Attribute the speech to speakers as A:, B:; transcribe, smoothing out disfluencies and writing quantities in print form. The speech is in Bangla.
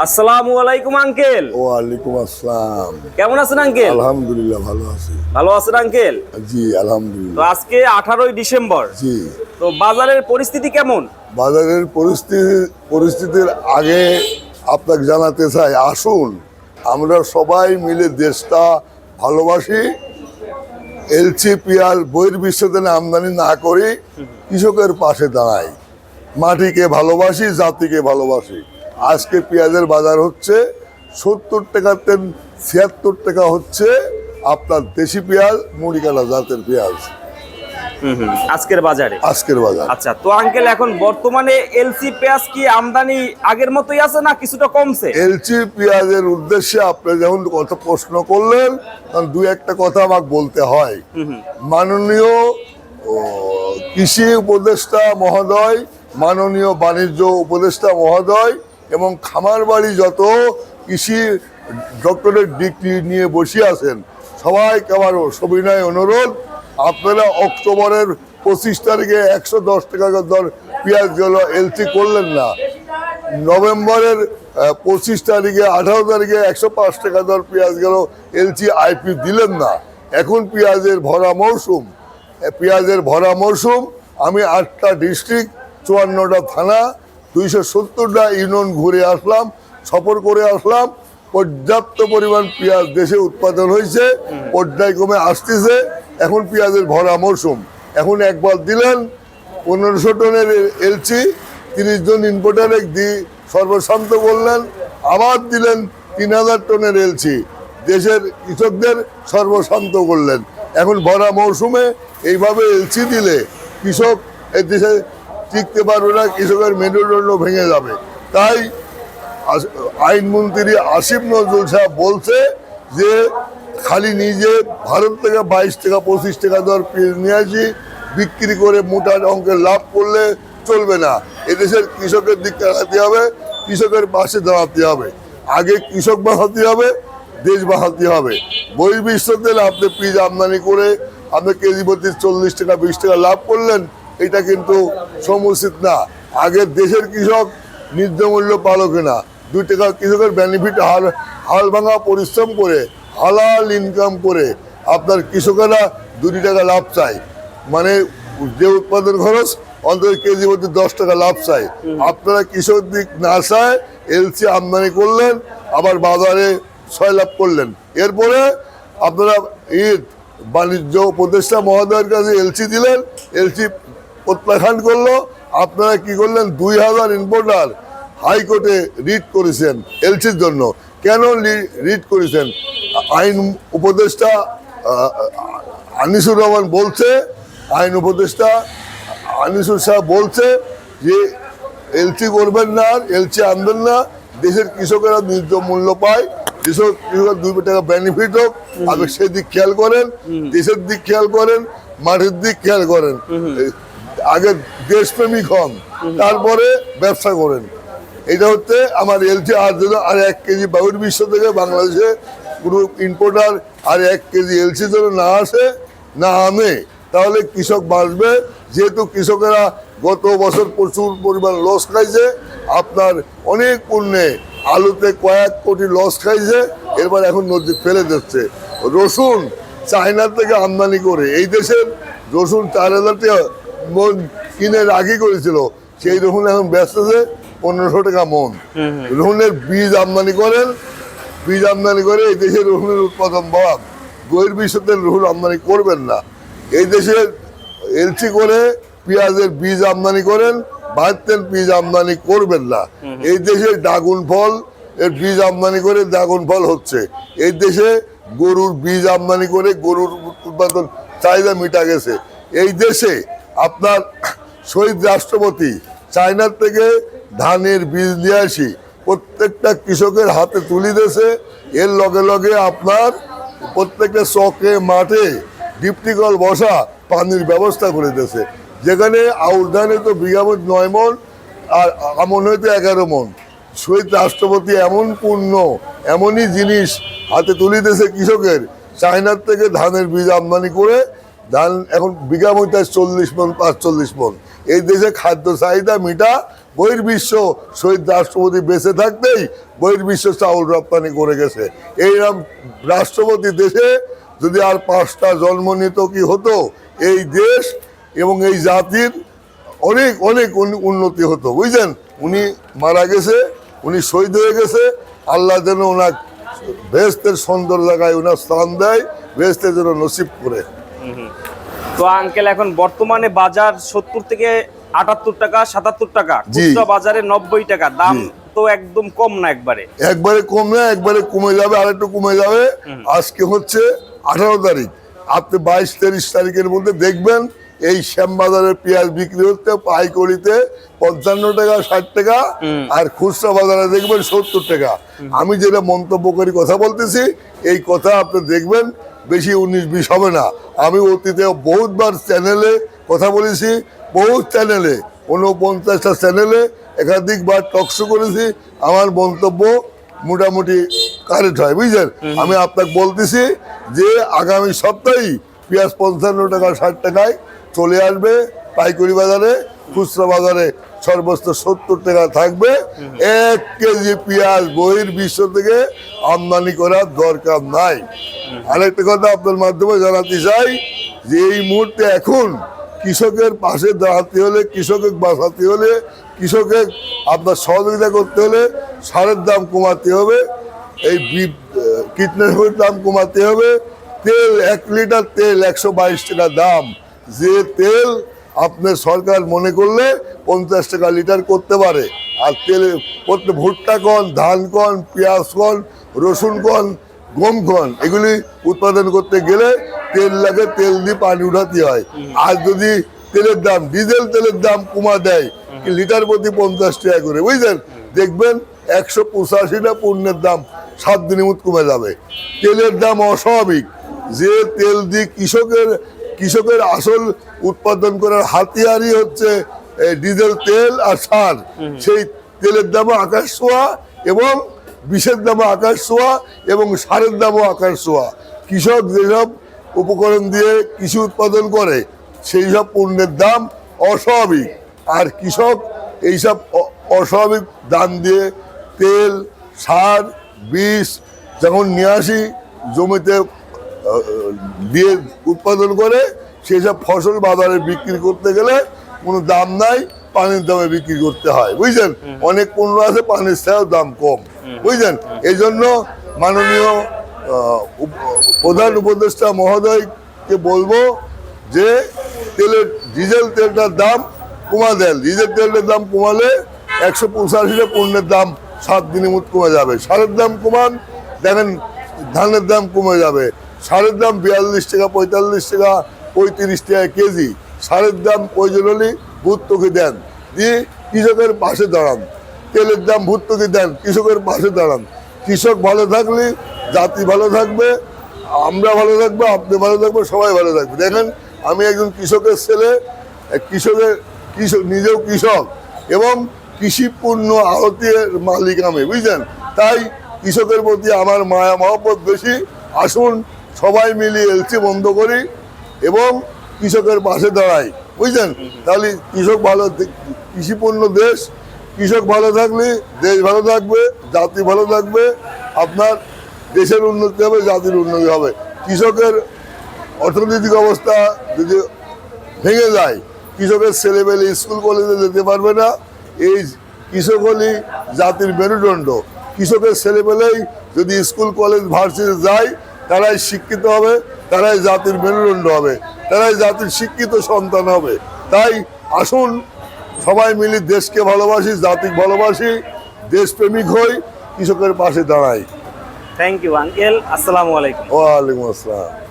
A: আসসালামু আলাইকুম আঙ্কেল।
B: ওয়ালাইকুম আসসালাম।
A: কেমন আছেন আঙ্কেল?
B: আলহামদুলিল্লাহ ভালো আছি।
A: ভালো আছেন আঙ্কেল?
B: জি
A: তো
B: আলহামদুলিল্লাহ।
A: আজকে 18ই ডিসেম্বর।
B: জি
A: তো বাজারের পরিস্থিতি কেমন?
B: বাজারের পরিস্থিতির আগে আপনাকে জানাতে চাই, আসুন আমরা সবাই মিলে দেশটা ভালোবাসি। এলচি পেঁয়াজ বহির্বিশ্বে আমদানি না করি, কৃষকের পাশে দাঁড়াই, মাটিকে ভালোবাসি, জাতিকে ভালোবাসি। আজকে পেঁয়াজের বাজার হচ্ছে 70 টাকাতে 76 টাকা হচ্ছে আপনার দেশি পেঁয়াজ, মুড়িকাটা জাতের পেঁয়াজ
A: আজকের বাজারে।
B: আজকের বাজার।
A: আচ্ছা, তো আঙ্কেল এখন বর্তমানে এলসি পেঁয়াজ কি আমদানি আগের মতোই আছে না কিছুটা কমছে?
B: এলচি পেঁয়াজের উদ্দেশ্যে আপনি যখন কথা প্রশ্ন করলেন, তখন দুই একটা কথা আমাকে বলতে হয়। মাননীয় কৃষি উপদেষ্টা মহোদয়, মাননীয় বাণিজ্য উপদেষ্টা মহোদয় এবং খামার বাড়ি যত কৃষি ডক্টরেট ডিগ্রি নিয়ে বসে আছেন, সবাইকে আমার সবিনয় অনুরোধ, আপনারা অক্টোবরের 25 তারিখে 110 টাকা দর পেঁয়াজ গেল এলসি করলেন না, নভেম্বরের 25 তারিখে 18 তারিখে 105 টাকা দর পেঁয়াজ গেল এলসি আইপি দিলেন না। এখন পেঁয়াজের ভরা মৌসুম। আমি 8টা ডিস্ট্রিক্ট, 54টা থানা, 270টা ইউনিয়ন ঘুরে আসলাম, সফর করে আসলাম। পর্যাপ্ত পরিমাণ পেঁয়াজ দেশে উৎপাদন হয়েছে, পর্যায়ক্রমে আসতেছে। এখন পেঁয়াজের ভরা মৌসুম। এখন একবার দিলেন 1500 টনের এলচি, 30 জন ইম্পোর্টারে সর্বশান্ত বললেন, আবার দিলেন 3000 টনের এলচি, দেশের কৃষকদের সর্বশান্ত করলেন। এখন ভরা মৌসুমে এইভাবে এলচি দিলে কৃষক এই দেশে টিকতে পারবে না, কৃষকের মেরুদণ্ড ভেঙে যাবে। তাই আইনমন্ত্রী আসিফ নজরুল সাহেব বলছে যে খালি নিজে ভারত থেকে 22 টাকা 25 টাকা দর পেঁয়াজ নিয়ে আসি, বিক্রি করে মোটা অঙ্কের লাভ করলে চলবে না। এদেশের কৃষকের দিক তাকাতে হবে, কৃষকের পাশে দাঁড়াতে হবে। আগে কৃষক বাঁচাতে হবে, দেশ বাঁচাতে হবে। বহির্বিশ্বে আপনি পেঁয়াজ আমদানি করে আপনি কেজি প্রতি 40 টাকা 20 টাকা লাভ করলেন, এটা কিন্তু সমুচিত না। আগে দেশের কৃষক ন্যায্য মূল্য পালো কিনা, 2 টাকা কৃষকের বেনিফিট, হাল ভাঙা পরিশ্রম করে হালাল ইনকাম করে আপনার কৃষকেরা 2 টাকা লাভ চায়, মানে যে উৎপাদন খরচ অন্তত কেজি প্রতি 10 টাকা লাভ চাই। আপনারা কৃষক দিক না চায় এলসি আমদানি করলেন, আবার বাজারে 6 লাভ করলেন। এরপরে আপনারা বাণিজ্য উপদেষ্টা মহোদয়ের কাছে এলসি দিলেন, এলসি প্রত্যাখ্যান করলো। আপনারা কি করলেন, 2000 ইম্পোর্টার হাইকোর্টে রিট করেছেন এলসির জন্য। কেন রিট করেছেন? আইন উপদেষ্টা আনিসুর রহমান বলছে, আইন উপদেষ্টা আনিসুর সাহেব বলছে যে এলসি করবেন না, এলসি আনবেন না, দেশের কৃষকেরা ন্যায্য মূল্য পায়, কৃষকের 2 টাকা বেনিফিট হোক। আপনি সেদিক খেয়াল করেন, দেশের দিক খেয়াল করেন, মাটির দিক খেয়াল করেন। আগে দেশপ্রেমিক হন, তারপরে ব্যবসা করেন। এটা হচ্ছে আমার এলসি। আর 1 কেজি বহির্বিশ্ব থেকে বাংলাদেশে পুরো ইম্পোর্টার আর 1 কেজি এলসি যেন না আসে, না আনে, তাহলে কৃষক বাঁচবে। যেহেতু কৃষকেরা গত বছর প্রচুর পরিমাণ লস খাইছে, আপনার অনেক পণ্যে আলুতে কয়েক কোটি লস খাইছে, এরপর এখন নদী ফেলে দিচ্ছে। রসুন চায়না থেকে আমদানি করে এই দেশের রসুন 4000 টাকা মন কিনে রাখি করেছিল, সেই রসুন এখন বেচতেছে 1500 টাকা মন। রসুনের বীজ আমদানি করেন, বীজ আমদানি করে এই দেশের রসুনের উৎপাদন বাড়ান। বহির্বিশ্বের রসুন আমদানি করবেন না। এই দেশের এলসি করে পেঁয়াজের বীজ আমদানি করেন, ভারতের বীজ আমদানি করবেন না। এই দেশে ড্রাগন ফল এর বীজ আমদানি করে ড্রাগন ফল হচ্ছে। এই দেশে গরুর বীজ আমদানি করে গরুর উৎপাদন চাহিদা মিটা গেছে। এই দেশে আপনার শহীদ রাষ্ট্রপতি চায়নার থেকে ধানের বীজ নিয়ে আসি প্রত্যেকটা কৃষকের হাতে তুলে দিয়েছে। এর লগে লগে আপনার প্রত্যেকটা চকে মাঠে ডিপটিকল বসা পানির ব্যবস্থা করে দিয়েছে। যেখানে আউশ ধানে তো বিঘামত 9 মন আর আমন হইতে 11 মন। শহীদ রাষ্ট্রপতি এমন পূর্ণ, এমনই জিনিস হাতে তুলে দিয়েছে কৃষকের, চায়নার থেকে ধানের বীজ আমদানি করে ধান এখন বিঘা মতো 40 মন 45 মন। এই দেশে খাদ্য চাহিদা মিটা বহির্বিশ্ব শহীদ রাষ্ট্রপতি বেঁচে থাকতেই বহির্বিশ্ব চাউল রপ্তানি করে গেছে। এইরকম রাষ্ট্রপতি দেশে যদি আর 5টা জন্ম নিত কি হতো, এই দেশ এবং এই জাতির অনেক অনেক উন্নতি হতো, বুঝলেন। উনি মারা গেছে, উনি শহীদ হয়ে গেছে, আল্লাহ যেন ওনার বেহেশতের সুন্দর জায়গায় ওনার স্থান দেয়, বেহেশতের যেন নসিব করে।
A: তো আঙ্কেল এখন বর্তমানে বাজার 70 থেকে 78 টাকা 77 টাকা, খুচরা বাজারে 90 টাকা, দাম তো একদম কম না, একবারে
B: কম না, একবারে কমে যাবে, আর একটু কমে যাবে। আজকে হচ্ছে 18 তারিখ, আপনি 22-23 তারিখের মধ্যে দেখবেন এই শ্যামবাজারের পেঁয়াজ বিক্রি হচ্ছে পাইকারিতে 55 টাকা 60 টাকা, আর খুচরা বাজারে দেখবেন 70 টাকা। আমি যেটা মন্তব্য করি কথা বলতেছি, এই কথা আপনি দেখবেন বেশি 19-20 হবে না। আমি অতীতে বহুতবার চ্যানেলে কথা বলেছি, বহুত চ্যানেলে 49টা চ্যানেলে একাধিকবার টকশো করেছি, আমার মন্তব্য মোটামুটি কারেক্ট হয়, বুঝলেন। আমি আপনাকে বলতেছি যে আগামী সপ্তাহেই পেঁয়াজ 55 টাকা 60 টাকায় চলে আসবে পাইকারি বাজারে, খুচরা বাজারে সর্বোচ্চ 70 টাকা থাকবে। 1 কেজি পেঁয়াজ বহির্বিশ্ব থেকে আমদানি করার দরকার নাই। আরেকটা কথা আপনার মাধ্যমে জানাতে চাই যে এই মুহূর্তে এখন কৃষকের পাশে দাঁড়াতে হলে, কৃষকের বাঁচাতে হলে, কৃষকের আপনার সহযোগিতা করতে হলে সারের দাম কমাতে হবে, এই কীটনাশকের দাম কমাতে হবে। তেল 1 লিটার তেল 122 টাকা দাম, যে তেল আপনার সরকার মনে করলে 50 টাকা লিটার করতে পারে। আর তেল করতে ভুট্টা কন, ধান কন, পেঁয়াজ কন, রসুন কন, গম কন, এগুলি উৎপাদন করতে গেলে তেল লাগে, তেল দিয়ে পানি উঠাতে হয়। আর যদি তেলের দাম, ডিজেল তেলের দাম কমা দেয় লিটার প্রতি 50 টাকা করে, বুঝলেন, দেখবেন 185টা পণ্যের দাম 7 দিনের মধ্যে কমে যাবে। তেলের দাম অস্বাভাবিক, যে তেল দিয়ে কৃষকের আসল উৎপাদন করার হাতিয়ারই হচ্ছে ডিজেল তেল আর সার, সেই তেলের দামও আকাশ ছোঁয়া, এবং বিষের দামও আকাশ ছোঁয়া, এবং সারের দামও আকাশ ছোঁয়া। কৃষক যেসব উপকরণ দিয়ে কৃষি উৎপাদন করে সেই সব পণ্যের দাম অস্বাভাবিক, আর কৃষক এইসব অস্বাভাবিক দাম দিয়ে তেল, সার, বিষ যখন নিয়ে আসি জমিতে দিয়ে উৎপাদন করে, সেই সব ফসল বাজারে বিক্রি করতে গেলে কোনো দাম নাই, পানির দামে বিক্রি করতে হয়, বুঝলেন। অনেক পণ্য আছে পানির চেয়েও দাম কম, বুঝলেন। এই জন্য মাননীয় প্রধান উপদেষ্টা মহোদয়কে বলবো যে ডিজেল তেলটার দাম কমা দেন। ডিজেল তেলের দাম কমালে 185টা পণ্যের দাম 7 দিনের মধ্যে কমে যাবে। সারের দাম কমান, দেখেন ধানের দাম কমে যাবে। সারের দাম 42 টাকা 45 টাকা 35 টাকা কেজি। সারের দাম প্রয়োজন হলে ভর্তুকি দেন, দিয়ে কৃষকের পাশে দাঁড়ান। তেলের দাম ভর্তুকি দেন, কৃষকের পাশে দাঁড়ান। কৃষক ভালো থাকলে জাতি ভালো থাকবে, আমরা ভালো থাকবো, আপনি ভালো থাকবে, সবাই ভালো থাকবে। দেখেন আমি একজন কৃষকের ছেলে, নিজেও কৃষক এবং কৃষি পণ্য আড়তের মালিক আমি, বুঝলেন। তাই কৃষকের প্রতি আমার মায়া মহব্বত বেশি। আসুন সবাই মিলে এলসি বন্ধ করি এবং কৃষকের পাশে দাঁড়াই, বুঝলেন। তাহলে কৃষক ভালো, কৃষি পণ্য দেশ, কৃষক ভালো থাকলে দেশ ভালো থাকবে, জাতি ভালো থাকবে, আপনার দেশের উন্নতি হবে, জাতির উন্নতি হবে। কৃষকের অর্থনৈতিক অবস্থা যদি ভেঙে যায়, কৃষকের ছেলেমেলে স্কুল কলেজে যেতে পারবে না। এই কৃষক হলেই জাতির মেরুদণ্ড। কৃষকের ছেলেমেলেই যদি স্কুল কলেজ ভার্সিটি যায়, তারাই শিক্ষিত হবে, তারাই জাতির মেরুদণ্ড হবে, তারাই জাতির শিক্ষিত সন্তান হবে। তাই আসুন সবাই মিলে দেশকে ভালোবাসি, জাতিকে ভালোবাসি, দেশপ্রেমিক হই, কৃষকের পাশে দাঁড়াই।
A: থ্যাংক ইউ আঙ্কেল, আসসালামু আলাইকুম।
B: ওয়ালাইকুম আসসালাম।